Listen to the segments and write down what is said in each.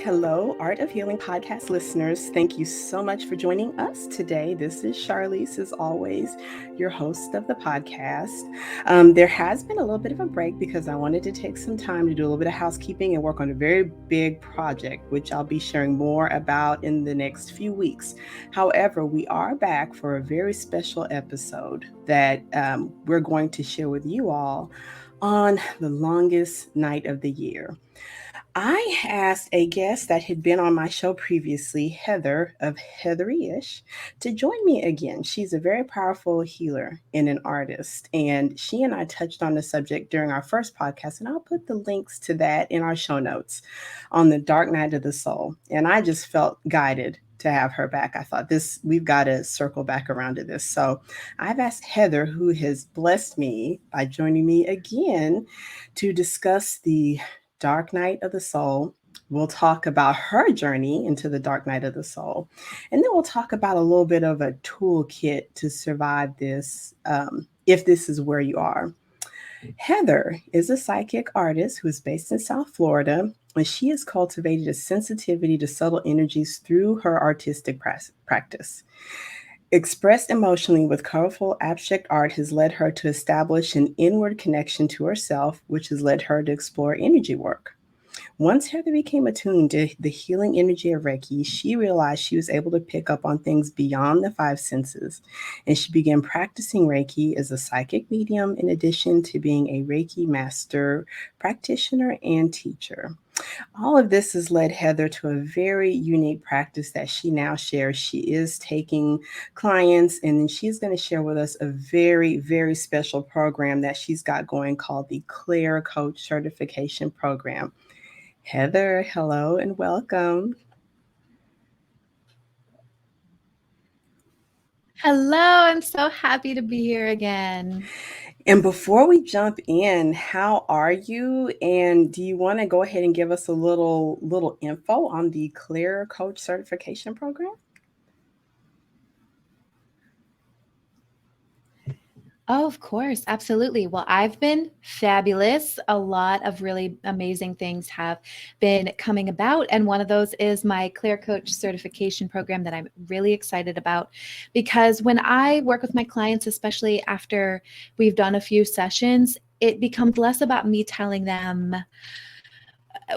Hello, Art of Healing podcast listeners. Thank you so much for joining us today. This is Charlize, as always, your host of the podcast. There has been a little bit of a break because I wanted to take some time to do a little bit of housekeeping and work on a very big project, which I'll be sharing more about in the next few weeks. However, we are back for a very special episode that we're going to share with you all on the longest night of the year. I asked a guest that had been on my show previously, Heather of Heathery-ish, to join me again. She's a very powerful healer and an artist, and she and I touched on the subject during our first podcast, and I'll put the links to that in our show notes on the dark night of the soul. And I just felt guided to have her back. I thought we've got to circle back around to this. So I've asked Heather, who has blessed me by joining me again, to discuss the dark night of the soul. We'll talk about her journey into the dark night of the soul. And then we'll talk about a little bit of a toolkit to survive this, if this is where you are. Heather is a psychic artist who is based in South Florida, and she has cultivated a sensitivity to subtle energies through her artistic practice. Expressed emotionally with colorful abstract art has led her to establish an inward connection to herself, which has led her to explore energy work. Once Heather became attuned to the healing energy of Reiki, she realized she was able to pick up on things beyond the five senses, and she began practicing Reiki as a psychic medium in addition to being a Reiki master practitioner and teacher. All of this has led Heather to a very unique practice that she now shares. She is taking clients, and then she's going to share with us a very, very special program that she's got going called the Clear Coach Certification Program. Heather, hello and welcome. Hello, I'm so happy to be here again. And before we jump in, how are you? And do you want to go ahead and give us a little info on the Clear Coach Certification Program? Oh, of course, absolutely. Well, I've been fabulous. A lot of really amazing things have been coming about. And one of those is my Clear Coach certification program that I'm really excited about. Because when I work with my clients, especially after we've done a few sessions, it becomes less about me telling them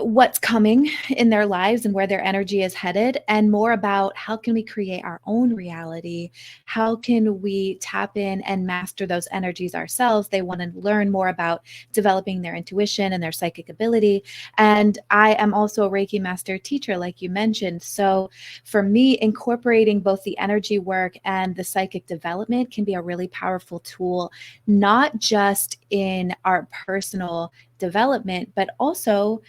what's coming in their lives and where their energy is headed, and more about how can we create our own reality, how can we tap in and master those energies ourselves. They want to learn more about developing their intuition and their psychic ability. And I am also a Reiki master teacher, like you mentioned. So for me, incorporating both the energy work and the psychic development can be a really powerful tool, not just in our personal development, but also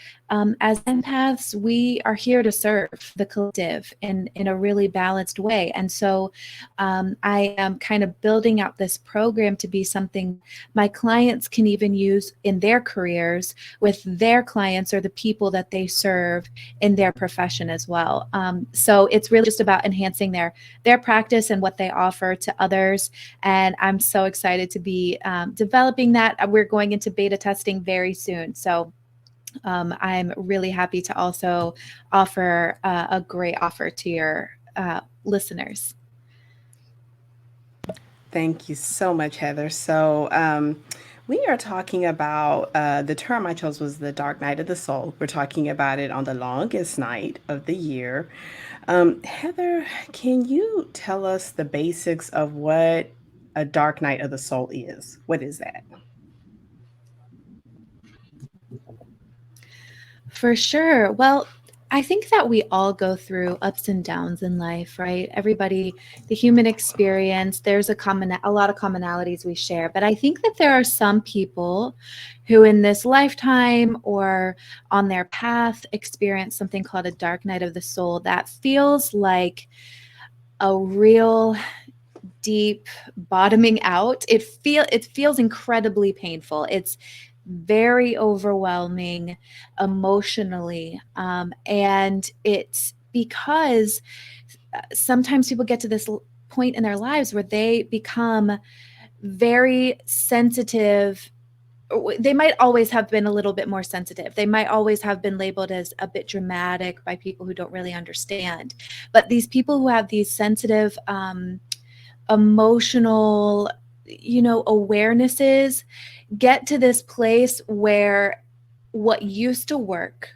as empaths, we are here to serve the collective in a really balanced way. And so I am kind of building out this program to be something my clients can even use in their careers with their clients or the people that they serve in their profession as well. So it's really just about enhancing their practice and what they offer to others. And I'm so excited to be developing that. We're going into beta testing very soon. So I'm really happy to also offer a great offer to your listeners. Thank you so much, Heather. So, we are talking about the term I chose was the dark night of the soul. We're talking about it on the longest night of the year. Heather, can you tell us the basics of what a dark night of the soul is? What is that? For sure. Well, I think that we all go through ups and downs in life, right? Everybody, the human experience, there's a lot of commonalities we share. But I think that there are some people who in this lifetime or on their path experience something called a dark night of the soul that feels like a real deep bottoming out. It feels incredibly painful. It's very overwhelming emotionally, and it's because sometimes people get to this point in their lives where they become very sensitive they might always have been a little bit more sensitive. They might always have been labeled as a bit dramatic by people who don't really understand. But these people who have these sensitive, emotional, awarenesses get to this place where what used to work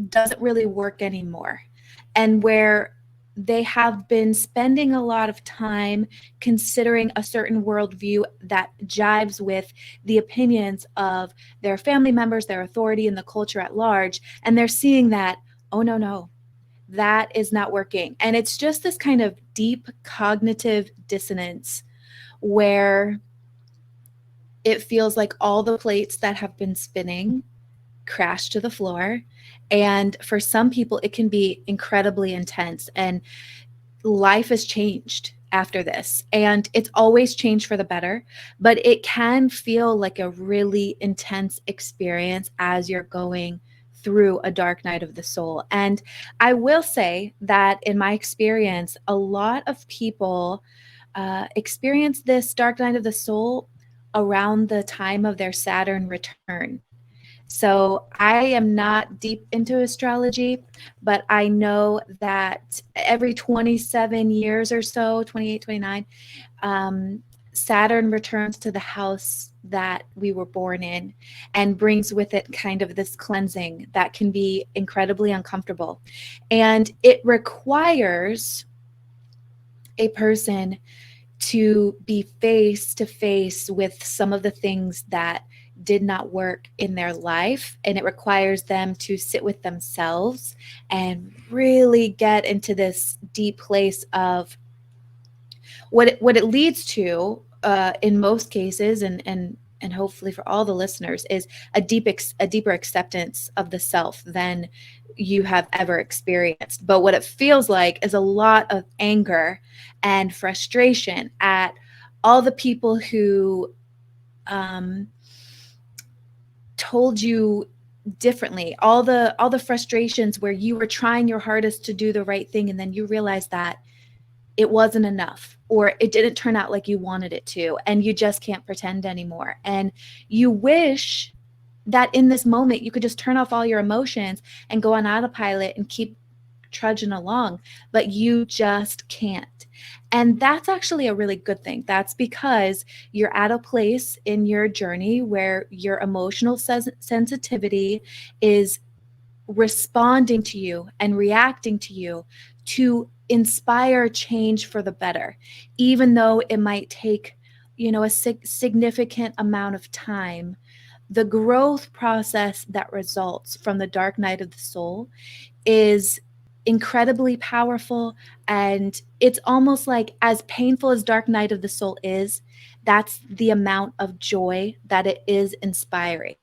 doesn't really work anymore, and where they have been spending a lot of time considering a certain worldview that jives with the opinions of their family members, their authority, and the culture at large. And they're seeing that, oh, no, no, that is not working. And it's just this kind of deep cognitive dissonance where it feels like all the plates that have been spinning crash to the floor. And for some people, it can be incredibly intense. And life has changed after this. And it's always changed for the better, but it can feel like a really intense experience as you're going through a dark night of the soul. And I will say that in my experience, a lot of people experience this dark night of the soul around the time of their Saturn return. So I am not deep into astrology, but I know that every 27 years or so, 28, 29, Saturn returns to the house that we were born in and brings with it kind of this cleansing that can be incredibly uncomfortable. And it requires a person to be face to face with some of the things that did not work in their life, and it requires them to sit with themselves and really get into this deep place of what it leads to, in most cases, and hopefully for all the listeners, is a deeper acceptance of the self than you have ever experienced. But what it feels like is a lot of anger and frustration at all the people who um, told you differently, all the frustrations where you were trying your hardest to do the right thing, and then you realize that it wasn't enough, or it didn't turn out like you wanted it to, and you just can't pretend anymore. And you wish that in this moment you could just turn off all your emotions and go on autopilot and keep trudging along, but you just can't. And that's actually a really good thing. That's because you're at a place in your journey where your emotional sensitivity is responding to you and reacting to you to inspire change for the better, even though it might take, a significant amount of time. The growth process that results from the dark night of the soul is incredibly powerful. And it's almost like, as painful as dark night of the soul is, that's the amount of joy that it is inspiring.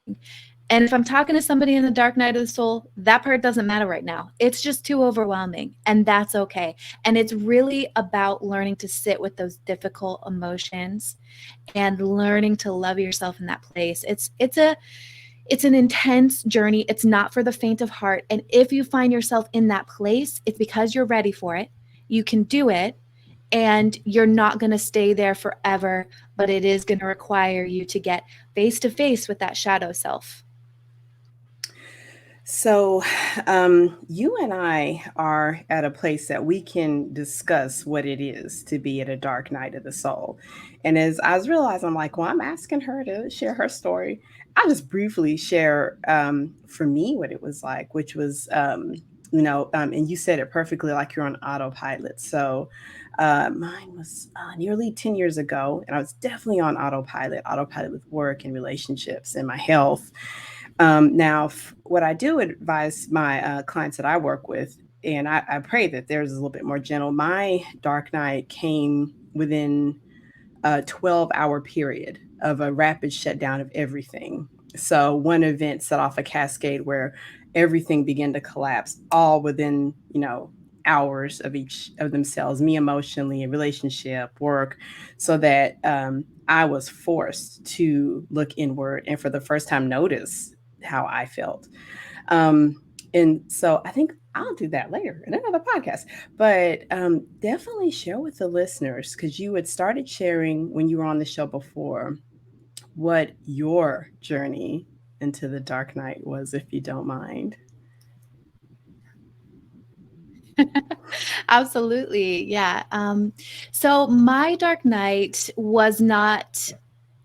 And if I'm talking to somebody in the dark night of the soul, that part doesn't matter right now. It's just too overwhelming, and that's okay. And it's really about learning to sit with those difficult emotions and learning to love yourself in that place. It's an intense journey. It's not for the faint of heart. And if you find yourself in that place, it's because you're ready for it. You can do it, and you're not going to stay there forever, but it is going to require you to get face to face with that shadow self. So, you and I are at a place that we can discuss what it is to be at a dark night of the soul. And as I was realizing, I'm like, well, I'm asking her to share her story. I'll just briefly share, for me, what it was like, which was, and you said it perfectly, like you're on autopilot. So, mine was nearly 10 years ago, and I was definitely on autopilot with work and relationships and my health. Now, what I do advise my clients that I work with, and I pray that theirs is a little bit more gentle. My dark night came within a 12-hour period of a rapid shutdown of everything. So one event set off a cascade where everything began to collapse, all within, hours of each of themselves, me emotionally, a relationship, work, so that I was forced to look inward and for the first time notice how I felt. Um, and so I think I'll do that later in another podcast. But definitely share with the listeners, because you had started sharing when you were on the show before what your journey into the dark night was, if you don't mind. Absolutely. Yeah. So my dark night was not,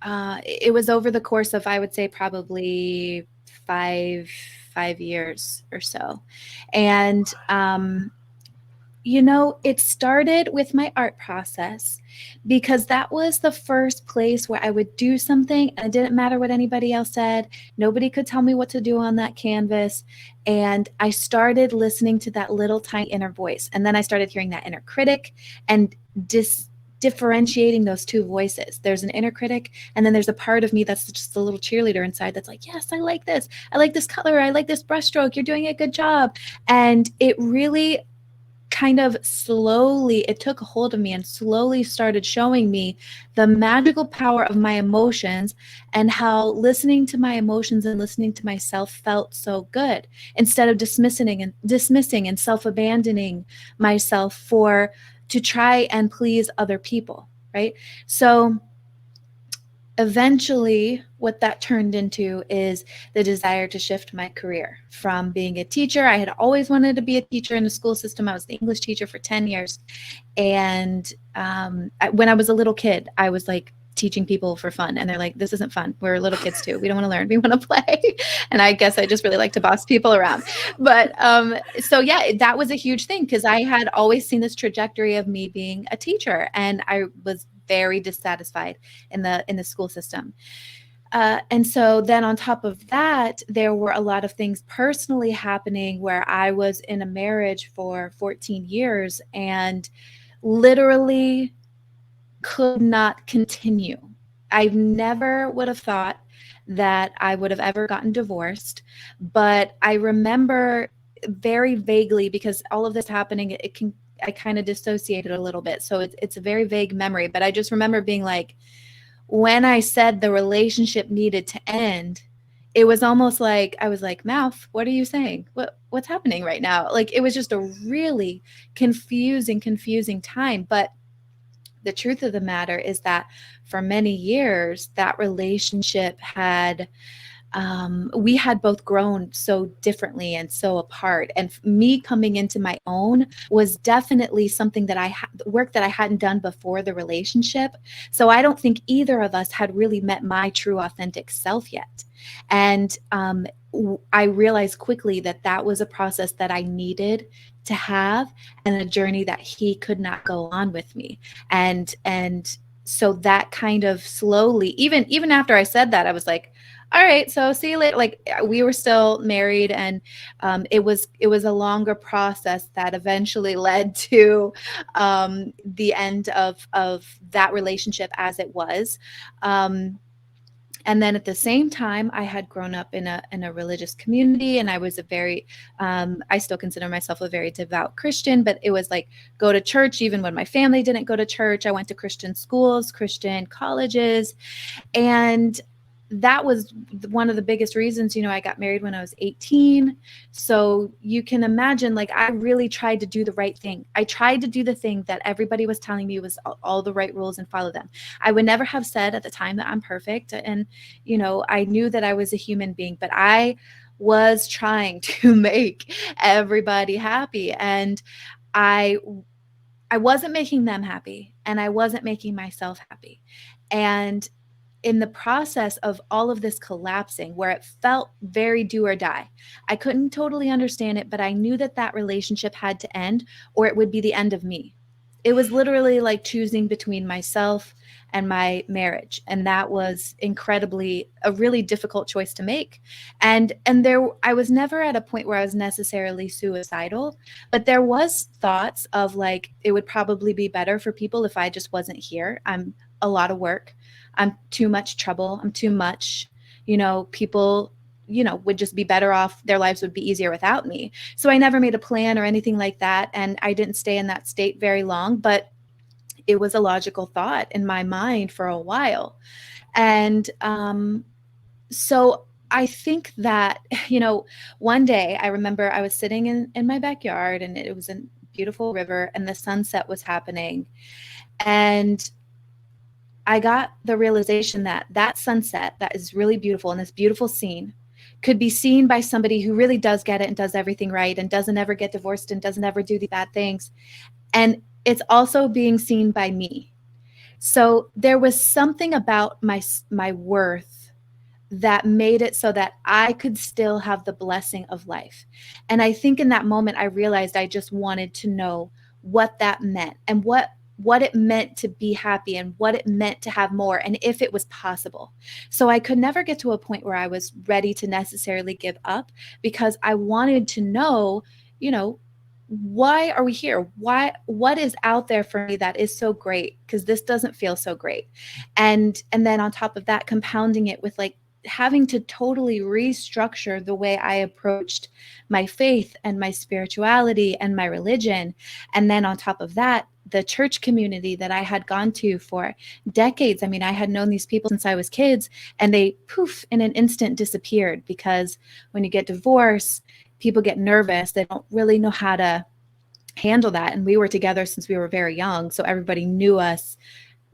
it was over the course of, I would say, probably five, 5 years or so. And, it started with my art process because that was the first place where I would do something and it didn't matter what anybody else said. Nobody could tell me what to do on that canvas. And I started listening to that little tiny inner voice. And then I started hearing that inner critic and differentiating those two voices. There's an inner critic, and then there's a part of me that's just a little cheerleader inside that's like, yes, I like this. I like this color. I like this brushstroke. You're doing a good job. And it really kind of slowly, it took a hold of me and slowly started showing me the magical power of my emotions and how listening to my emotions and listening to myself felt so good, instead of dismissing and self-abandoning myself for to try and please other people, right? So eventually what that turned into is the desire to shift my career from being a teacher. I had always wanted to be a teacher in the school system. I was the English teacher for 10 years. And when I was a little kid, I was like teaching people for fun. And they're like, this isn't fun. We're little kids too. We don't want to learn. We want to play. And I guess I just really like to boss people around. But so yeah, that was a huge thing because I had always seen this trajectory of me being a teacher. And I was very dissatisfied in the school system. And so then on top of that, there were a lot of things personally happening where I was in a marriage for 14 years and literally could not continue. I never would have thought that I would have ever gotten divorced, but I remember very vaguely, because all of this happening, I kind of dissociated a little bit. So it's a very vague memory, but I just remember being like, when I said the relationship needed to end, it was almost like I was like, Mouth, what are you saying? What's happening right now? Like, it was just a really confusing time. But the truth of the matter is that for many years, that relationship had we had both grown so differently and so apart. And me coming into my own was definitely something that work that I hadn't done before the relationship. So I don't think either of us had really met my true authentic self yet. And I realized quickly that that was a process that I needed to have, and a journey that he could not go on with me. And so that kind of slowly, even after I said that, I was like, all right, so see you later. Like, we were still married, and it was a longer process that eventually led to the end of that relationship as it was. And then at the same time, I had grown up in a religious community, and I was I still consider myself a very devout Christian, but it was like go to church even when my family didn't go to church. I went to Christian schools, Christian colleges, and that was one of the biggest reasons, I got married when I was 18. So you can imagine, like, I really tried to do the right thing. I tried to do the thing that everybody was telling me was all the right rules and follow them. I would never have said at the time that I'm perfect. And, I knew that I was a human being, but I was trying to make everybody happy. And I I wasn't making them happy, and I wasn't making myself happy. And in the process of all of this collapsing, where it felt very do or die, I couldn't totally understand it, but I knew that that relationship had to end or it would be the end of me. It was literally like choosing between myself and my marriage, and that was incredibly a really difficult choice to make. And there, I was never at a point where I was necessarily suicidal, but there was thoughts of like, it would probably be better for people if I just wasn't here. I'm a lot of work. I'm too much trouble. I'm too much. People, would just be better off. Their lives would be easier without me. So I never made a plan or anything like that. And I didn't stay in that state very long, but it was a logical thought in my mind for a while. And so I think that, one day I remember I was sitting in my backyard, and it was a beautiful river, and the sunset was happening. And I got the realization that that sunset that is really beautiful and this beautiful scene could be seen by somebody who really does get it and does everything right and doesn't ever get divorced and doesn't ever do the bad things. And it's also being seen by me. So there was something about my worth that made it so that I could still have the blessing of life. And I think in that moment I realized I just wanted to know what that meant and what it meant to be happy and what it meant to have more and if it was possible. So I could never get to a point where I was ready to necessarily give up because I wanted to know, you know, why are we here? What is out there for me that is so great? Because this doesn't feel so great. And then on top of that, compounding it with like having to totally restructure the way I approached my faith and my spirituality and my religion. And then on top of that, the church community that I had gone to for decades. I mean, I had known these people since I was kids, and they poof in an instant disappeared because when you get divorced, people get nervous. They don't really know how to handle that. And we were together since we were very young. So everybody knew us.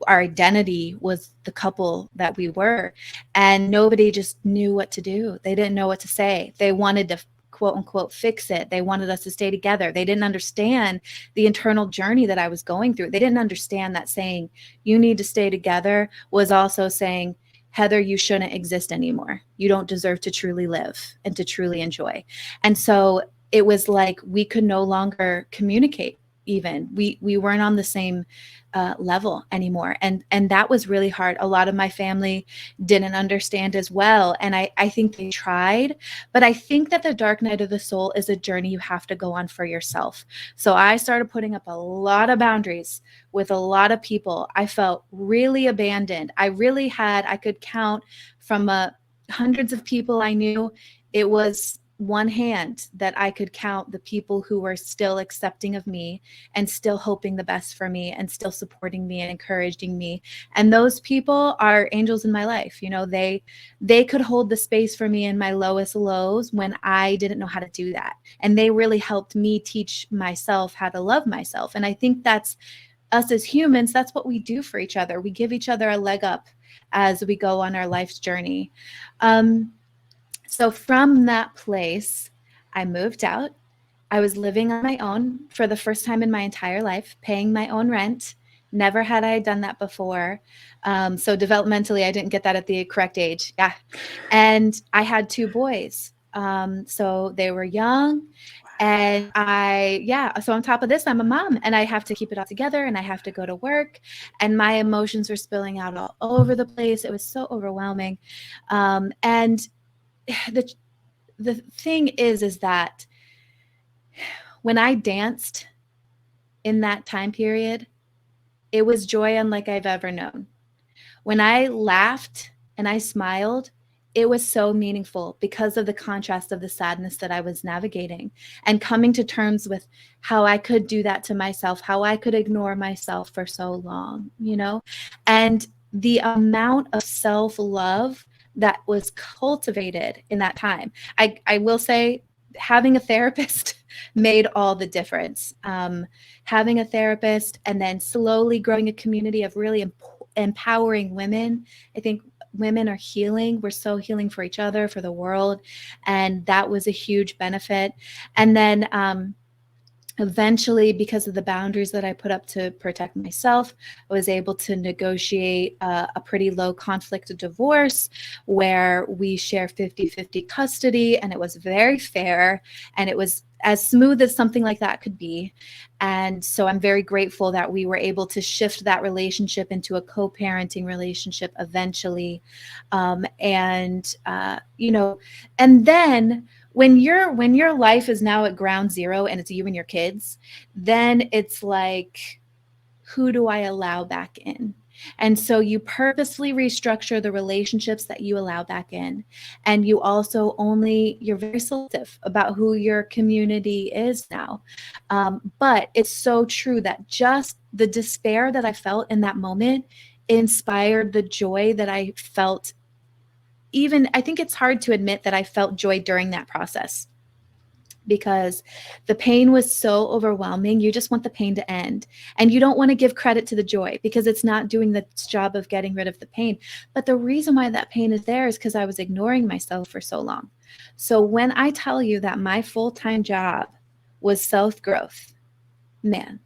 Our identity was the couple that we were. And nobody just knew what to do. They didn't know what to say. They wanted to quote unquote fix it. They wanted us to stay together. They didn't understand the internal journey that I was going through. They didn't understand that saying, you need to stay together, was also saying, Heather, you shouldn't exist anymore. You don't deserve to truly live and to truly enjoy. And so it was like we could no longer communicate. Even we weren't on the same level anymore, and that was really hard. A lot of my family didn't understand as well, and I think they tried, but I think that the dark night of the soul is a journey you have to go on for yourself. So I started putting up a lot of boundaries with a lot of people. I felt really abandoned. I could count from hundreds of people I knew. It was one hand that I could count the people who were still accepting of me and still hoping the best for me and still supporting me and encouraging me. And those people are angels in my life. You know, they could hold the space for me in my lowest lows when I didn't know how to do that. And they really helped me teach myself how to love myself. And I think that's us as humans, that's what we do for each other. We give each other a leg up as we go on our life's journey. So from that place, I moved out. I was living on my own for the first time in my entire life, paying my own rent. Never had I done that before. So developmentally, I didn't get that at the correct age. Yeah. And I had two boys. So they were young. And so on top of this, I'm a mom and I have to keep it all together and I have to go to work. And my emotions were spilling out all over the place. It was so overwhelming. And the the thing is that when I danced in that time period, it was joy unlike I've ever known. When I laughed and I smiled, it was so meaningful because of the contrast of the sadness that I was navigating and coming to terms with how I could do that to myself, how I could ignore myself for so long, you know, and the amount of self-love that was cultivated in that time. I will say having a therapist made all the difference. Having a therapist and then slowly growing a community of really empowering women. I think women are healing. We're so healing for each other, for the world. And that was a huge benefit. And then eventually, because of the boundaries that I put up to protect myself, I was able to negotiate a pretty low conflict divorce where we share 50-50 custody, and it was very fair, and it was as smooth as something like that could be. And so I'm very grateful that we were able to shift that relationship into a co-parenting relationship eventually. You know, and then when your life is now at ground zero and it's you and your kids, then it's like, who do I allow back in? And so you purposely restructure the relationships that you allow back in. And you're very selective about who your community is now. But it's so true that just the despair that I felt in that moment inspired the joy that I felt. Even I think it's hard to admit that I felt joy during that process because the pain was so overwhelming. You just want the pain to end. And you don't want to give credit to the joy because it's not doing the job of getting rid of the pain. But the reason why that pain is there is because I was ignoring myself for so long. So when I tell you that my full-time job was self growth, man,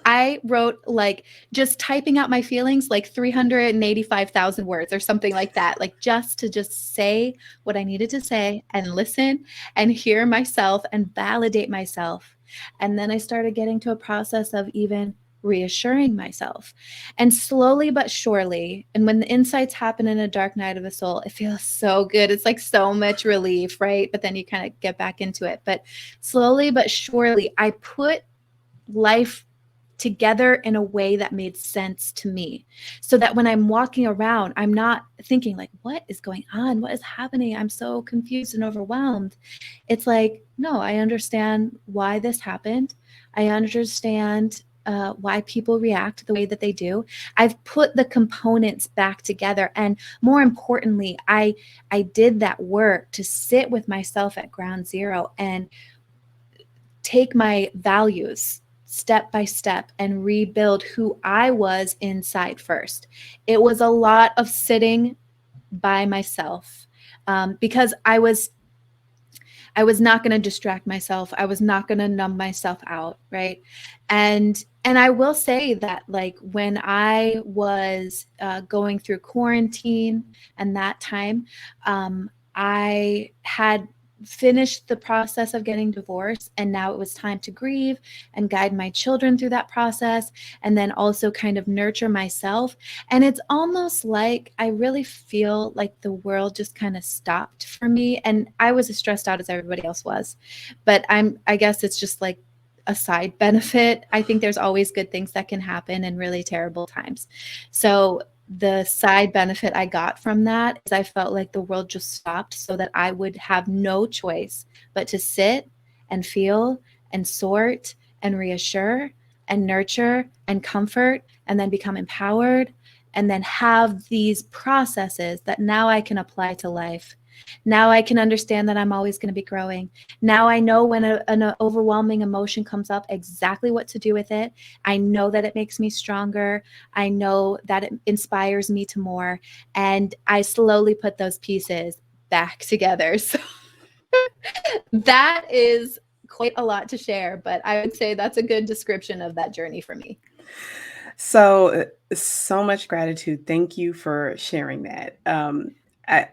I wrote like just typing out my feelings like 385,000 words or something like that, like just to just say what I needed to say and listen and hear myself and validate myself. And then I started getting to a process of even reassuring myself. And slowly but surely, and when the insights happen in a dark night of the soul, it feels so good. It's like so much relief, right? But then you kind of get back into it. But slowly but surely, I put life together in a way that made sense to me, so that when I'm walking around, I'm not thinking like, what is going on, what is happening, I'm so confused and overwhelmed. It's like, no, I understand why this happened. I understand why people react the way that they do. I've put the components back together, and more importantly, I did that work to sit with myself at ground zero and take my values step by step and rebuild who I was inside first. It was a lot of sitting by myself, because I was not going to distract myself. I was not going to numb myself out, right? And I will say that, like, when I was going through quarantine and that time, I had finished the process of getting divorced, and now it was time to grieve and guide my children through that process, and then also kind of nurture myself. And it's almost like I really feel like the world just kind of stopped for me. And I was as stressed out as everybody else was. But I guess it's just like a side benefit. I think there's always good things that can happen in really terrible times. So the side benefit I got from that is I felt like the world just stopped so that I would have no choice but to sit and feel and sort and reassure and nurture and comfort, and then become empowered, and then have these processes that now I can apply to life. Now I can understand that I'm always going to be growing. Now I know when an overwhelming emotion comes up, exactly what to do with it. I know that it makes me stronger. I know that it inspires me to more. And I slowly put those pieces back together. So that is quite a lot to share, but I would say that's a good description of that journey for me. So much gratitude. Thank you for sharing that.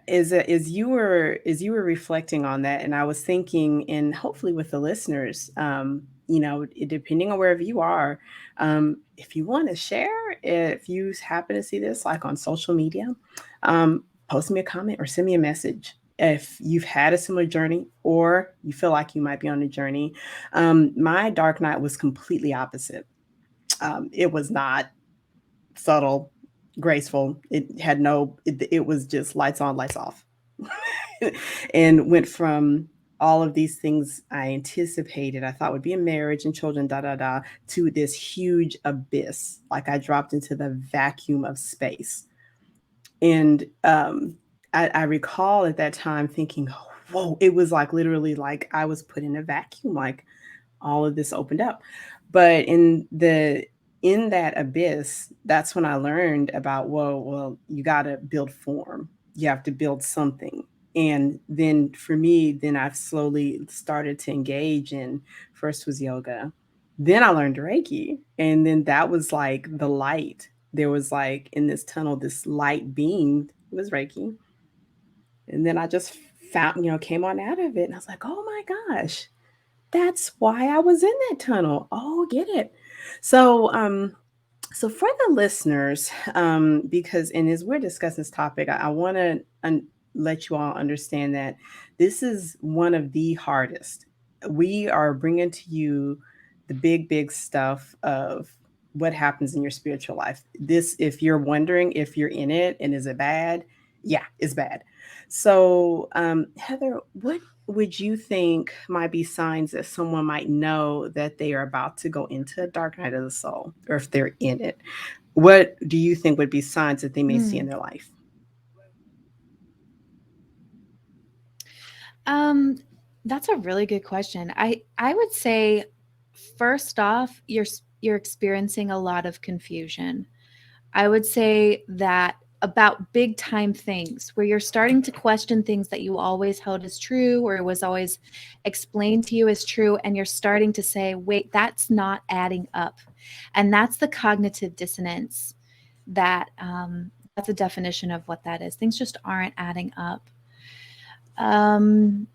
As you were reflecting on that, and I was thinking, and hopefully with the listeners, depending on wherever you are, if you want to share, if you happen to see this like on social media, post me a comment or send me a message. If you've had a similar journey or you feel like you might be on a journey, my dark night was completely opposite. It was not subtle, graceful. It was just lights on, lights off. And went from all of these things I anticipated, I thought would be a marriage and children, da da da, to this huge abyss. Like I dropped into the vacuum of space. And I recall at that time thinking, whoa, it was like literally like I was put in a vacuum, like all of this opened up. But in that abyss, that's when I learned about, whoa, well, you got to build form. You have to build something. And then for me, then I've slowly started to engage in, first was yoga. Then I learned Reiki. And then that was like the light. There was like in this tunnel, this light beam, it was Reiki. And then I just found, came on out of it. And I was like, oh my gosh, that's why I was in that tunnel. Oh, get it. So, so for the listeners, because and as we're discussing this topic, I want to let you all understand that this is one of the hardest. We are bringing to you the big, big stuff of what happens in your spiritual life. This, if you're wondering if you're in it and is it bad, yeah, it's bad. So, Heather, what would you think might be signs that someone might know that they are about to go into a dark night of the soul, or if they're in it? What do you think would be signs that they may see in Mm. their life? Um, That's a really good question. I would say first off, you're experiencing a lot of confusion. I would say that about big time things where you're starting to question things that you always held as true or was always explained to you as true, and you're starting to say, wait, that's not adding up. And that's the cognitive dissonance. That's a definition of what that is. Things just aren't adding up. Um,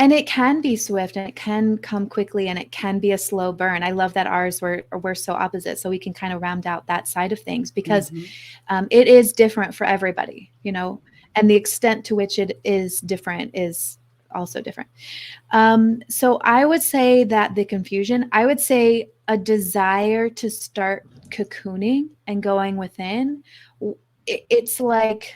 and it can be swift and it can come quickly and it can be a slow burn. I love that ours were so opposite, so we can kind of round out that side of things because Mm-hmm. it is different for everybody, and the extent to which it is different is also different. So I would say that the confusion, I would say a desire to start cocooning and going within. It's like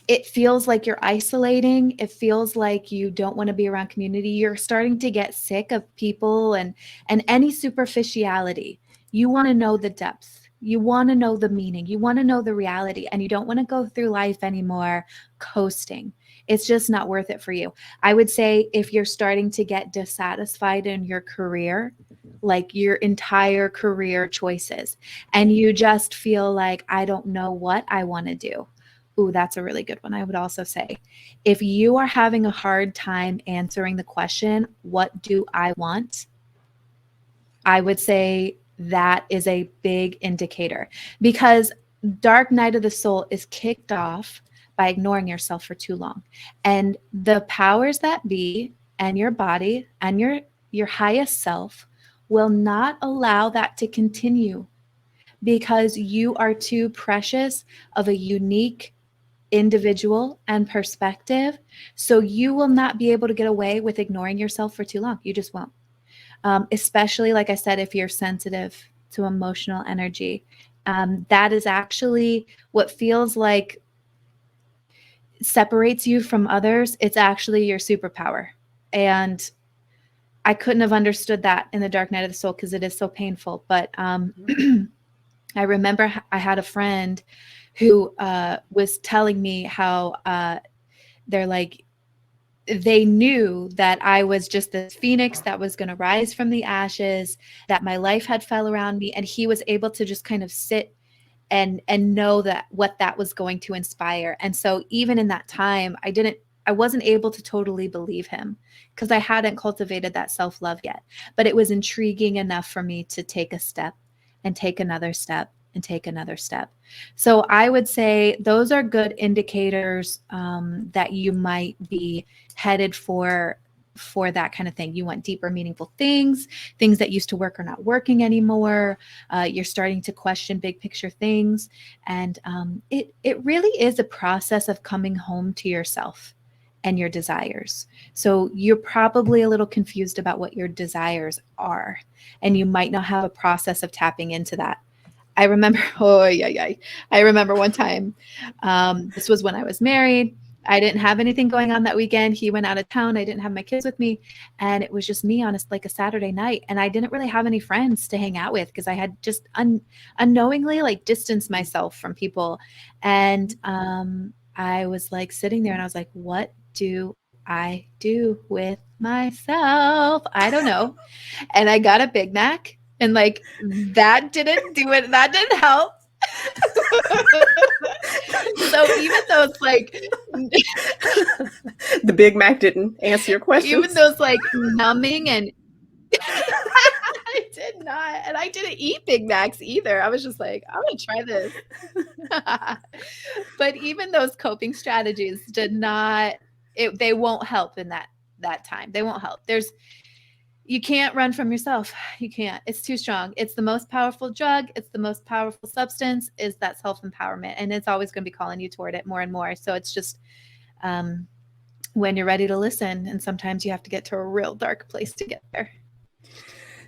it feels like you're isolating. It feels like you don't want to be around community. You're starting to get sick of people and any superficiality. You want to know the depth. You want to know the meaning. You want to know the reality, and you don't want to go through life anymore coasting. It's just not worth it for you. I would say if you're starting to get dissatisfied in your career, like your entire career choices, and you just feel like, I don't know what I want to do. Ooh, that's a really good one. I would also say if you are having a hard time answering the question, what do I want? I would say that is a big indicator because dark night of the soul is kicked off by ignoring yourself for too long. And the powers that be and your body and your highest self will not allow that to continue because you are too precious of a unique individual and perspective. So you will not be able to get away with ignoring yourself for too long. You just won't. Especially, like I said, if you're sensitive to emotional energy. That is actually what feels like separates you from others. It's actually your superpower. And I couldn't have understood that in the dark night of the soul because it is so painful. But I remember I had a friend who was telling me how they're like, they knew that I was just this phoenix that was going to rise from the ashes, that my life had fell around me. And he was able to just kind of sit and know that what that was going to inspire. And so even in that time, I wasn't able to totally believe him because I hadn't cultivated that self-love yet. But it was intriguing enough for me to take a step and take another step and take another step. So I would say those are good indicators that you might be headed for that kind of thing. You want deeper, meaningful things that used to work are not working anymore. You're starting to question big picture things, and it really is a process of coming home to yourself and your desires. So you're probably a little confused about what your desires are, and you might not have a process of tapping into that. I remember, oh yeah, yeah. I remember one time. This was when I was married. I didn't have anything going on that weekend. He went out of town. I didn't have my kids with me, and it was just me on like a Saturday night. And I didn't really have any friends to hang out with because I had just unknowingly like distanced myself from people. And I was like sitting there, and I was like, "What do I do with myself? I don't know." And I got a Big Mac, and like that didn't do it. That didn't help. So even those like The Big Mac didn't answer your even questions. those like numbing and I did not. And I didn't eat Big Macs either. I was just like, I'm gonna try this. But even those coping strategies did not they won't help in that time. They won't help. You can't run from yourself. You can't. It's too strong. It's the most powerful drug. It's the most powerful substance is that self-empowerment. And it's always going to be calling you toward it more and more. So it's just um, when you're ready to listen. And sometimes you have to get to a real dark place to get there.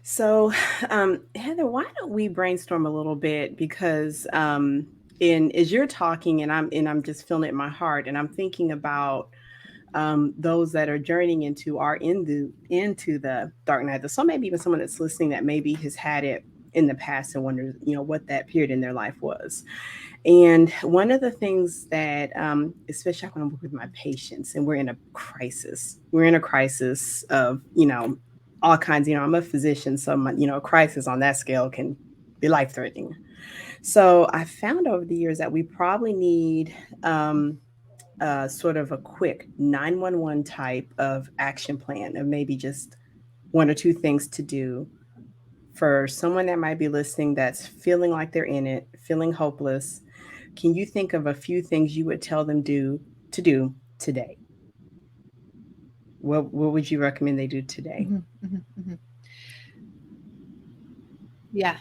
So, Heather, why don't we brainstorm a little bit? Because in as you're talking, and I'm just feeling it in my heart, and I'm thinking about those that are journeying into the dark night. So maybe even someone that's listening that maybe has had it in the past and wonders, what that period in their life was. And one of the things that, especially when I work with my patients, and we're in a crisis of, all kinds. I'm a physician, so a crisis on that scale can be life threatening. So I found over the years that we probably need sort of a quick 911 type of action plan of maybe just one or two things to do for someone that might be listening that's feeling like they're in it, feeling hopeless. Can you think of a few things you would tell them to do today? What would you recommend they do today? Mhm, mhm, mhm. Yeah.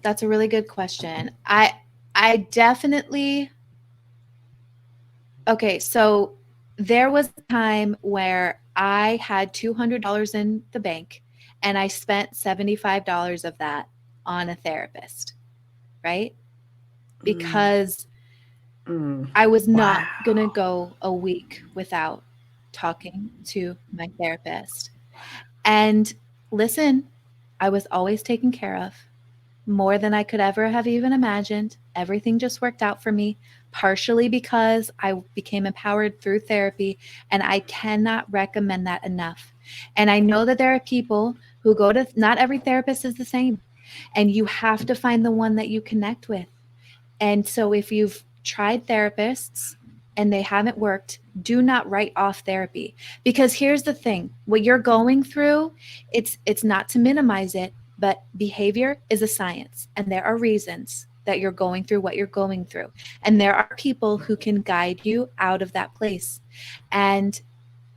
That's a really good question. I definitely okay, so there was a time where I had $200 in the bank and I spent $75 of that on a therapist, right? Mm, Because mm, I was not going to wow. go a week without talking to my therapist. And listen, I was always taken care of, more than I could ever have even imagined. Everything just worked out for me, partially because I became empowered through therapy, and I cannot recommend that enough. And I know that there are people who go to, not every therapist is the same, and you have to find the one that you connect with. And so if you've tried therapists and they haven't worked, do not write off therapy. Because here's the thing, what you're going through, it's not to minimize it, but behavior is a science and there are reasons that you're going through what you're going through. And there are people who can guide you out of that place. And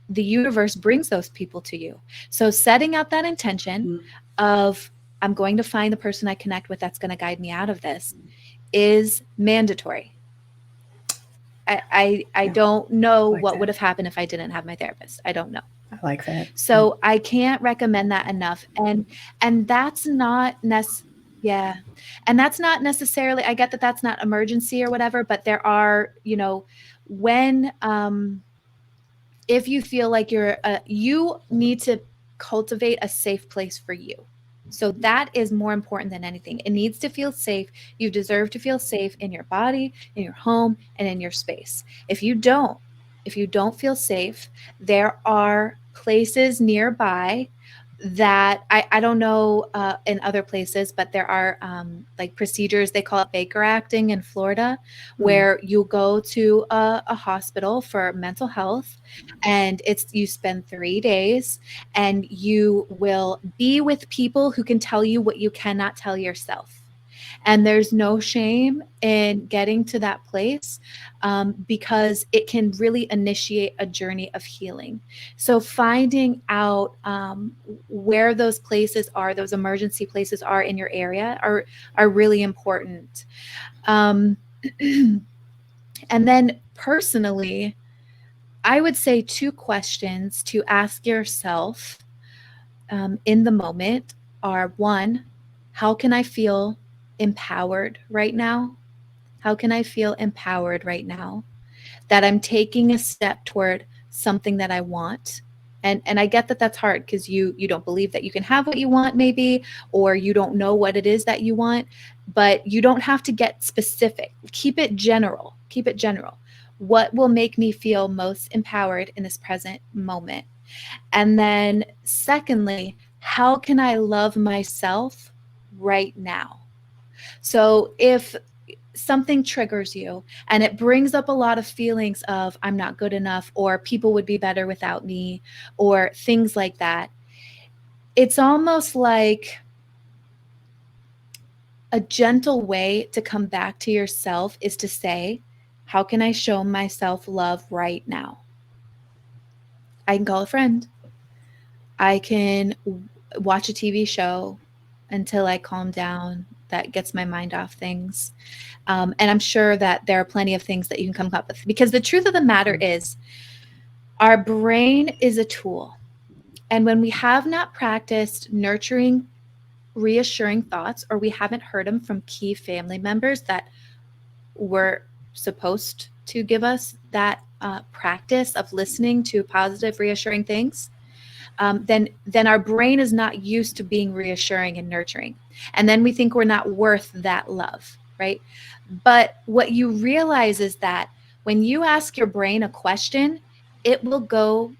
the universe brings those people to you. So setting out that intention Mm, of I'm going to find the person I connect with that's going to guide me out of this is mandatory. I yeah, don't know I like what would that. have happened if I didn't have my therapist. I don't know. I like that. Mm, So I can't recommend that enough. And that's not yeah. And that's not necessarily, I get that that's not emergency or whatever, but there are, when if you feel like you need to cultivate a safe place for you. So that is more important than anything. It needs to feel safe. You deserve to feel safe in your body, in your home, and in your space. If you don't feel safe, there are places nearby that I don't know in other places, but there are like procedures, they call it Baker acting in Florida, mm, where you go to a hospital for mental health, and you spend 3 days and you will be with people who can tell you what you cannot tell yourself. And there's no shame in getting to that place, because it can really initiate a journey of healing. So finding out where those places are, those emergency places are in your area, are really important. Um, and then personally, I would say two questions to ask yourself in the moment are: one, how can I feel empowered right now? How can I feel empowered right now that I'm taking a step toward something that I want? And I get that that's hard because you don't believe that you can have what you want, maybe, or you don't know what it is that you want, but you don't have to get specific. Keep it general. Keep it general. What will make me feel most empowered in this present moment? And then secondly, how can I love myself right now? So if something triggers you and it brings up a lot of feelings of I'm not good enough, or people would be better without me, or things like that, it's almost like a gentle way to come back to yourself is to say, how can I show myself love right now? I can call a friend. I can watch a TV show until I calm down. That gets my mind off things. And I'm sure that there are plenty of things that you can come up with, because the truth of the matter mm, is our brain is a tool. And when we have not practiced nurturing, reassuring thoughts, or we haven't heard them from key family members that were supposed to give us that practice of listening to positive, reassuring things, then our brain is not used to being reassuring and nurturing. And then we think we're not worth that love. right? But what you realize is that when you ask your brain a question, it will go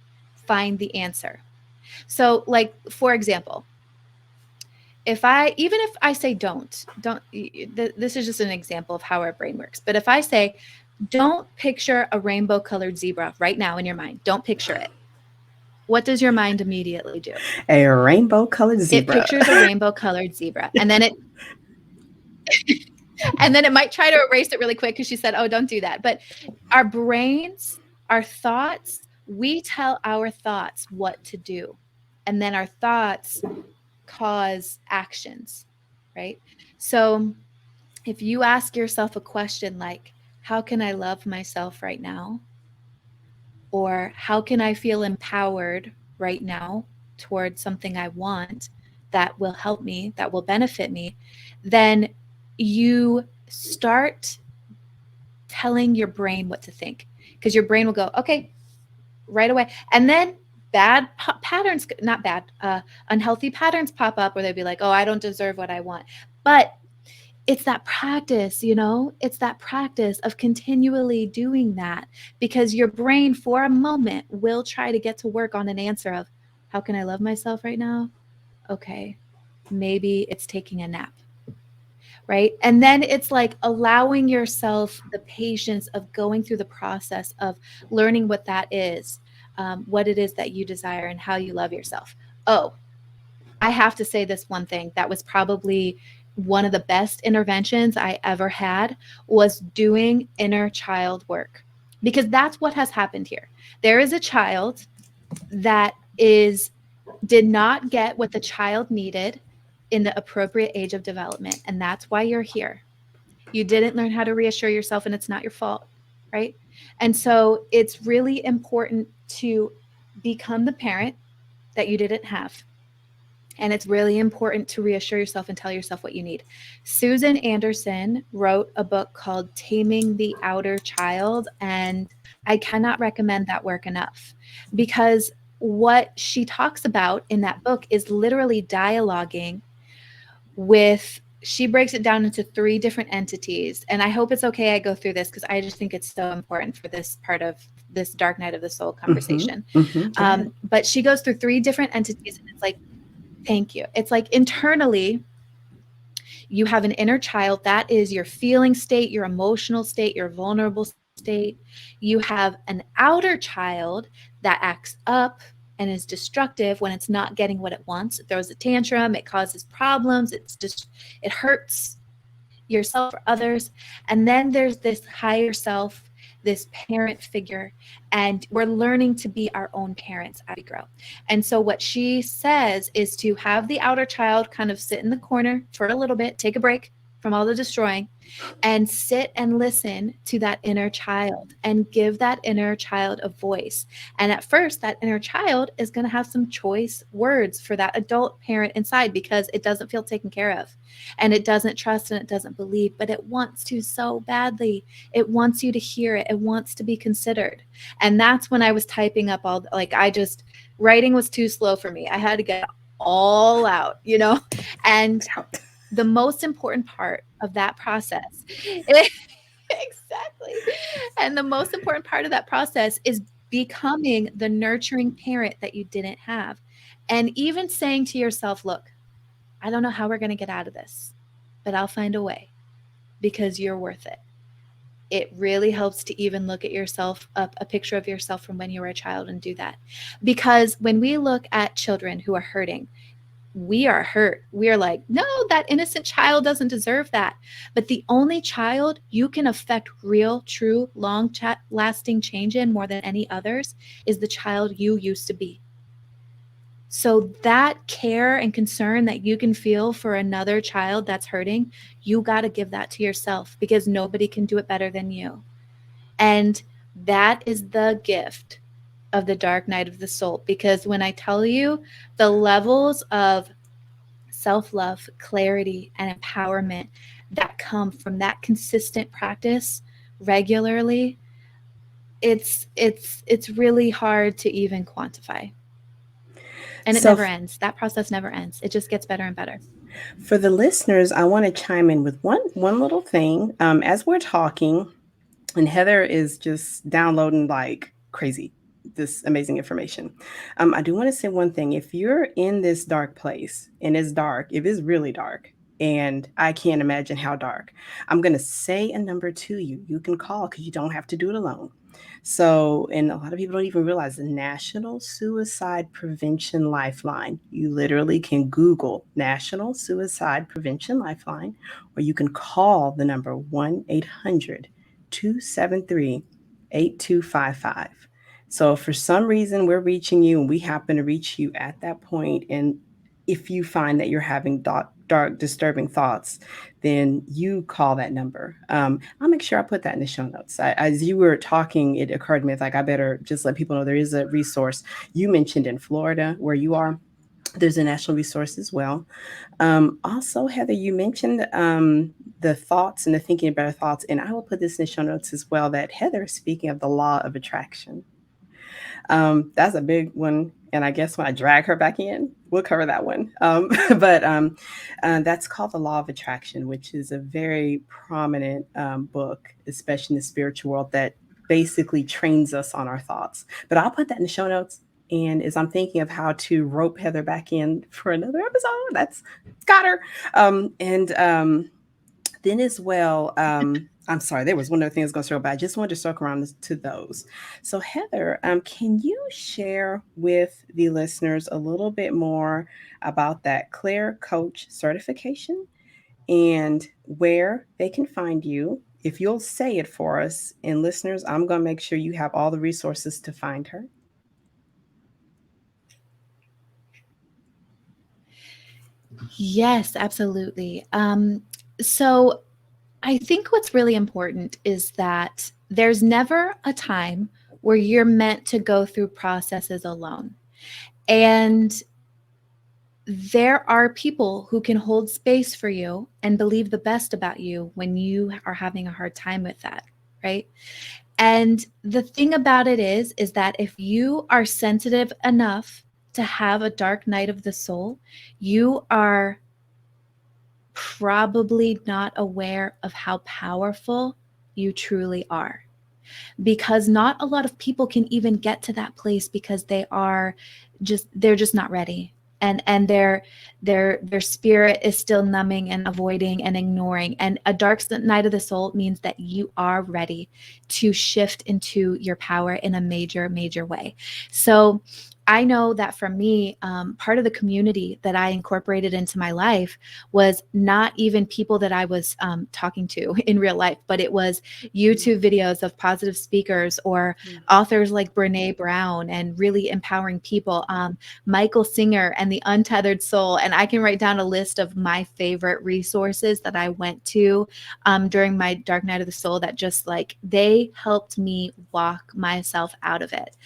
find the answer. So, like, for example, even if I say don't, this is just an example of how our brain works. But if I say, don't picture a rainbow colored zebra right now in your mind, don't picture it. What does your mind immediately do? A rainbow colored It zebra. pictures a rainbow colored zebra. And then it might try to erase it really quick because she said, oh, don't do that. But our brains, our thoughts, we tell our thoughts what to do. And then our thoughts cause actions, right? So if you ask yourself a question like, how can I love myself right now? Or how can I feel empowered right now towards something I want that will help me, that will benefit me, then you start telling your brain what to think, because your brain will go, okay, right away. And then patterns, not bad, unhealthy patterns pop up where they'd be like, oh, I don't deserve what I want. But it's that practice, it's that practice of continually doing that, because your brain for a moment will try to get to work on an answer of, how can I love myself right now? Okay, maybe it's taking a nap, right? And then it's like allowing yourself the patience of going through the process of learning what that is, what it is that you desire and how you love yourself. Oh, I have to say this one thing that was probably one of the best interventions I ever had, was doing inner child work, because that's what has happened here. There is a child that did not get what the child needed in the appropriate age of development, and that's why you're here. You didn't learn how to reassure yourself, and it's not your fault, right? And so it's really important to become the parent that you didn't have. And it's really important to reassure yourself and tell yourself what you need. Susan Anderson wrote a book called Taming the Outer Child, and I cannot recommend that work enough, because what she talks about in that book is literally dialoguing with, she breaks it down into 3 different entities. And I hope it's okay I go through this, because I just think it's so important for this part of this Dark Night of the Soul conversation. Go ahead. But she goes through 3 different entities, and it's like, thank you. It's like internally, you have an inner child. That is your feeling state, your emotional state, your vulnerable state. You have an outer child that acts up and is destructive when it's not getting what it wants. It throws a tantrum, it causes problems, it hurts yourself or others. And then there's this higher self, this parent figure, and we're learning to be our own parents as we grow. And so what she says is to have the outer child kind of sit in the corner for a little bit, take a break from all the destroying, and sit and listen to that inner child and give that inner child a voice. And at first, that inner child is going to have some choice words for that adult parent inside, because it doesn't feel taken care of, and it doesn't trust, and it doesn't believe, but it wants to so badly. It wants you to hear it. It wants to be considered. And that's when I was typing up writing was too slow for me. I had to get all out, and the most important part of that process exactly, and the most important part of that process is becoming the nurturing parent that you didn't have, and even saying to yourself, look, I don't know how we're going to get out of this, but I'll find a way, because you're worth it. It really helps to even look at yourself, up a picture of yourself from when you were a child, and do that. Because when we look at children who are hurting, we are hurt. We are like, no, that innocent child doesn't deserve that. But the only child you can affect real, true, lasting change in more than any others is the child you used to be. So that care and concern that you can feel for another child that's hurting, you got to give that to yourself, because nobody can do it better than you. And that is the gift of the Dark Night of the Soul. Because when I tell you the levels of self-love, clarity, and empowerment that come from that consistent practice regularly, it's really hard to even quantify. And it So, never ends. That process never ends. It just gets better and better. For the listeners, I want to chime in with one little thing. As we're talking, and Heather is just downloading like crazy this amazing information. I do want to say one thing. If you're in this dark place and it's dark, if it's really dark, and I can't imagine how dark, I'm going to say a number to you. You can call because you don't have to do it alone. So, and a lot of people don't even realize the National Suicide Prevention Lifeline. You literally can Google National Suicide Prevention Lifeline, or you can call the number 1-800 273 8255. So, if for some reason we're reaching you and we happen to reach you at that point, and if you find that you're having dark disturbing thoughts, then you call that number. I'll make sure I put that in the show notes. As you were talking, it occurred to me, it's like I better just let people know there is a resource. You mentioned in Florida where you are, there's a national resource as well. Also, Heather, you mentioned the thoughts and the thinking about thoughts, and I will put this in the show notes as well. That Heather is speaking of the law of attraction. That's a big one. And I guess when I drag her back in, we'll cover that one. But that's called The Law of Attraction, which is a very prominent book, especially in the spiritual world, that basically trains us on our thoughts. But I'll put that in the show notes. And as I'm thinking of how to rope Heather back in for another episode, that's got her. And then as well, I'm sorry, there was one other thing I was going to circle, but I just wanted to circle around to those. So, Heather, can you share with the listeners a little bit more about that Claire Coach certification and where they can find you? If you'll say it for us, and listeners, I'm going to make sure you have all the resources to find her. Yes, absolutely. So I think what's really important is that there's never a time where you're meant to go through processes alone. And there are people who can hold space for you and believe the best about you when you are having a hard time with that, right? And the thing about it is that if you are sensitive enough to have a dark night of the soul, you are probably not aware of how powerful you truly are, because not a lot of people can even get to that place because they're just not ready, and their spirit is still numbing and avoiding and ignoring. And a dark night of the soul means that you are ready to shift into your power in a major way. So I know that for me, part of the community that I incorporated into my life was not even people that I was talking to in real life, but it was YouTube videos of positive speakers or authors like Brene Brown and really empowering people, Michael Singer and the Untethered Soul. And I can write down a list of my favorite resources that I went to during my dark night of the soul that just like they helped me walk myself out of it.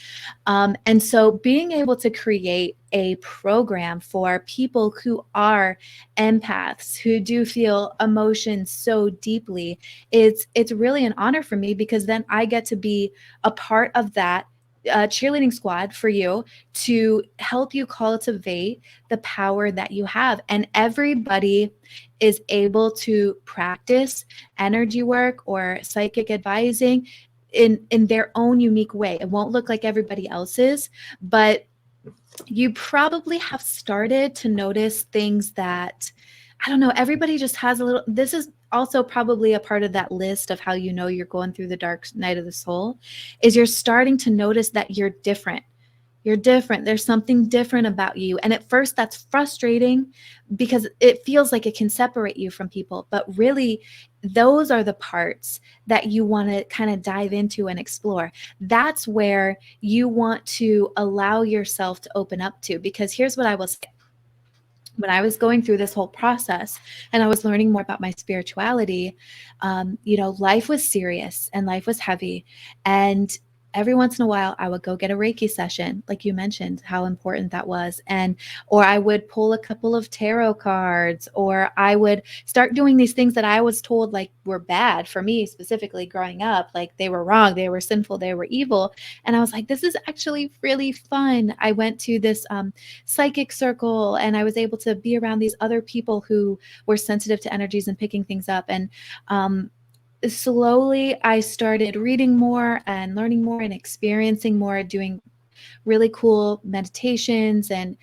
And so being able to create a program for people who are empaths, who do feel emotions so deeply, it's really an honor for me, because then I get to be a part of that cheerleading squad for you to help you cultivate the power that you have. And everybody is able to practice energy work or psychic advising in their own unique way. It won't look like everybody else's, but you probably have started to notice things that, I don't know, everybody just has a little. This is also probably a part of that list of how you know you're going through the dark night of the soul, is you're starting to notice that you're different. You're different. There's something different about you. And at first that's frustrating because it feels like it can separate you from people. But really, those are the parts that you want to kind of dive into and explore. That's where you want to allow yourself to open up to. Because here's what I will say. When I was going through this whole process and I was learning more about my spirituality, life was serious and life was heavy. And every once in a while I would go get a Reiki session, like you mentioned, how important that was. And, or I would pull a couple of tarot cards, or I would start doing these things that I was told like were bad for me, specifically growing up, like they were wrong, they were sinful, they were evil. And I was like, this is actually really fun. I went to this psychic circle, and I was able to be around these other people who were sensitive to energies and picking things up. And um, slowly I started reading more and learning more and experiencing more, doing really cool meditations, and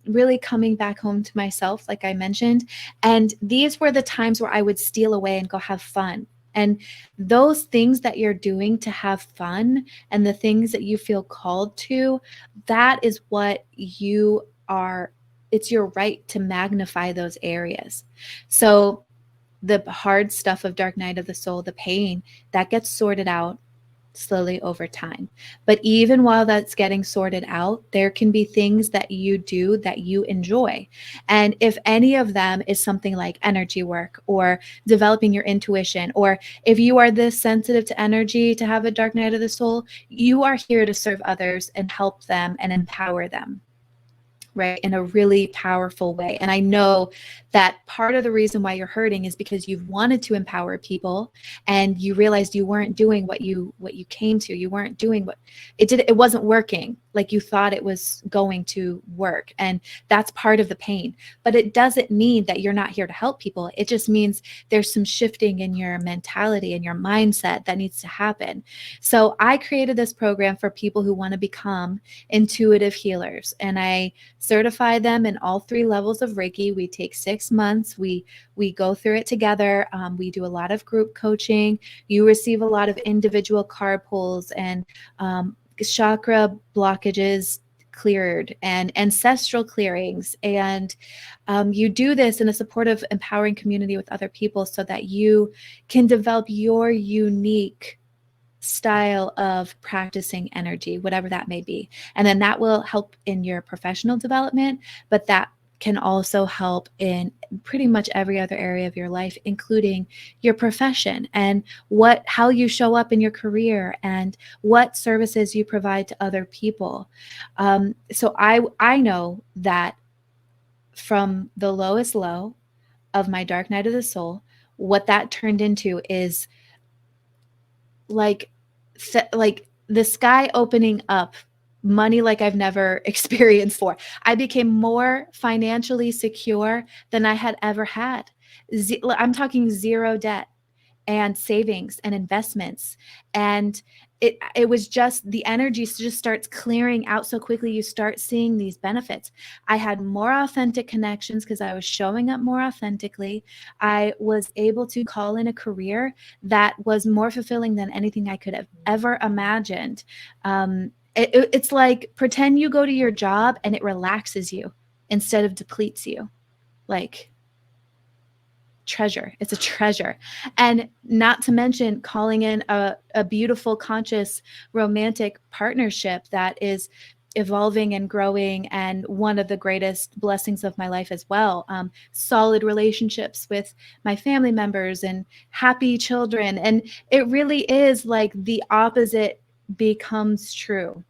really coming back home to myself, like I mentioned. And these were the times where I would steal away and go have fun. And those things that you're doing to have fun and the things that you feel called to, that is what you are. It's your right to magnify those areas. So the hard stuff of Dark Night of the Soul, the pain, that gets sorted out slowly over time. But even while that's getting sorted out, there can be things that you do that you enjoy. And if any of them is something like energy work or developing your intuition, or if you are this sensitive to energy to have a Dark Night of the Soul, you are here to serve others and help them and empower them, right, in a really powerful way. And I know that part of the reason why you're hurting is because you've wanted to empower people, and you realized you weren't doing what you came to. You weren't doing what it wasn't working like you thought it was going to work. And that's part of the pain. But it doesn't mean that you're not here to help people. It just means there's some shifting in your mentality and your mindset that needs to happen. So I created this program for people who want to become intuitive healers, and I certify them in all 3 levels of Reiki. We take 6 months. We go through it together. We do a lot of group coaching. You receive a lot of individual card pulls, and chakra blockages cleared, and ancestral clearings. And you do this in a supportive, empowering community with other people so that you can develop your unique style of practicing energy, whatever that may be. And then that will help in your professional development, but that can also help in pretty much every other area of your life, including your profession and how you show up in your career and what services you provide to other people. So I know that from the lowest low of my Dark Night of the Soul, what that turned into is like like the sky opening up, money like I've never experienced before. I became more financially secure than I had ever had. I'm talking zero debt and savings and investments. And it was just, the energy just starts clearing out so quickly. You start seeing these benefits. I had more authentic connections because I was showing up more authentically. I was able to call in a career that was more fulfilling than anything I could have ever imagined. It's like, pretend you go to your job and it relaxes you instead of depletes you. Like, treasure. It's a treasure. And not to mention calling in a beautiful, conscious, romantic partnership that is evolving and growing, and one of the greatest blessings of my life as well. Solid relationships with my family members and happy children. And it really is like the opposite becomes true.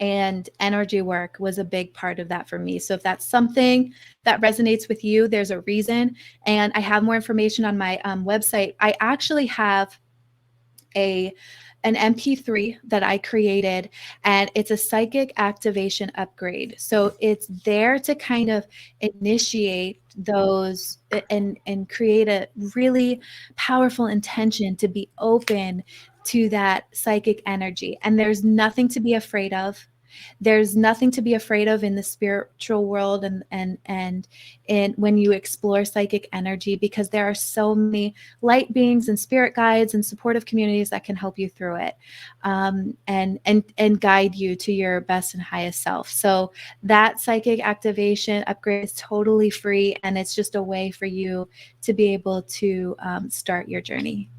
And energy work was a big part of that for me. So if that's something that resonates with you, there's a reason. And I have more information on my website. I actually have an MP3 that I created, and it's a psychic activation upgrade. So it's there to kind of initiate those and create a really powerful intention to be open to that psychic energy. And there's nothing to be afraid of. There's nothing to be afraid of in the spiritual world, and when you explore psychic energy, because there are so many light beings and spirit guides and supportive communities that can help you through it, and guide you to your best and highest self. So that psychic activation upgrade is totally free, and it's just a way for you to be able to start your journey.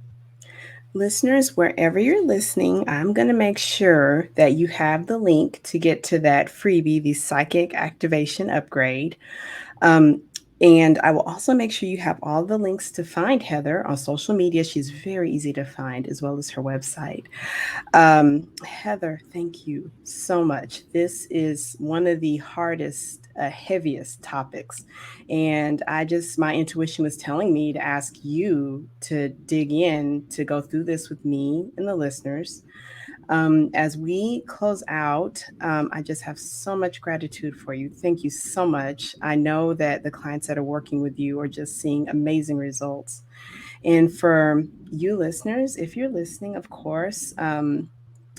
Listeners, wherever you're listening, I'm going to make sure that you have the link to get to that freebie, the psychic activation upgrade. Um, And I will also make sure you have all the links to find Heather on social media. She's very easy to find, as well as her website. Heather, thank you so much. This is one of the hardest, heaviest topics. And my intuition was telling me to ask you to dig in, to go through this with me and the listeners. As we close out, I just have so much gratitude for you. Thank you so much. I know that the clients that are working with you are just seeing amazing results. And for you listeners, if you're listening, of course,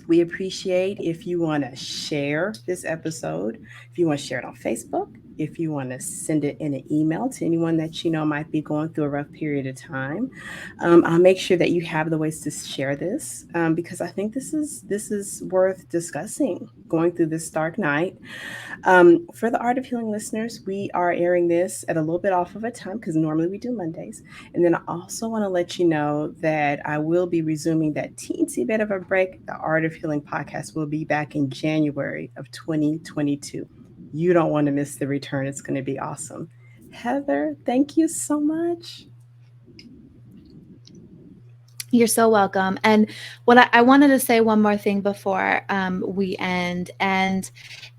we appreciate if you want to share this episode, if you want to share it on Facebook, if you want to send it in an email to anyone that you know might be going through a rough period of time. I'll make sure that you have the ways to share this, because I think this is worth discussing. Going through this dark night, for the Art of Healing listeners, we are airing this at a little bit off of a time because normally we do Mondays. And then I also want to let you know that I will be resuming that teensy bit of a break. The Art of Healing podcast will be back in January of 2022. You don't want to miss the return. It's going to be awesome. Heather, thank you so much. You're so welcome. And what I wanted to say one more thing before we end, and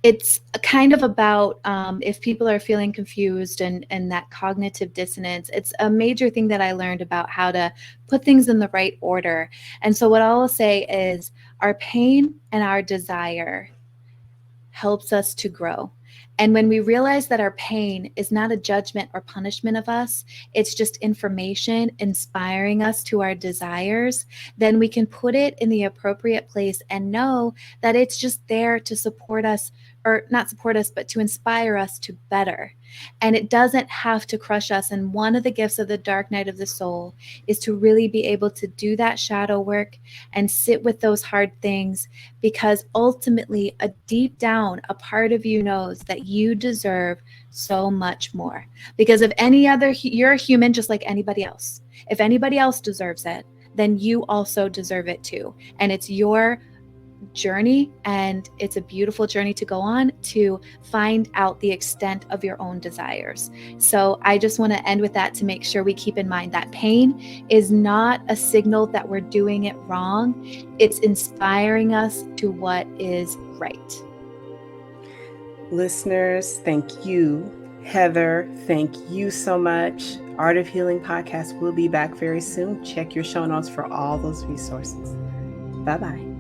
it's kind of about if people are feeling confused and that cognitive dissonance. It's a major thing that I learned about how to put things in the right order. And so what I'll say is our pain and our desire helps us to grow. And when we realize that our pain is not a judgment or punishment of us, it's just information inspiring us to our desires, then we can put it in the appropriate place and know that it's just there to support us, or not support us, but to inspire us to better. And it doesn't have to crush us. And one of the gifts of the dark night of the soul is to really be able to do that shadow work and sit with those hard things, because ultimately, deep down, a part of you knows that you deserve so much more. Because if any other, you're a human just like anybody else. If anybody else deserves it, then you also deserve it too. And it's your journey, and it's a beautiful journey to go on to find out the extent of your own desires. So I just want to end with that, to make sure we keep in mind that pain is not a signal that we're doing it wrong. It's inspiring us to what is right. Listeners, thank you. Heather, thank you so much. Art of Healing podcast will be back very soon. Check your show notes for all those resources. Bye bye.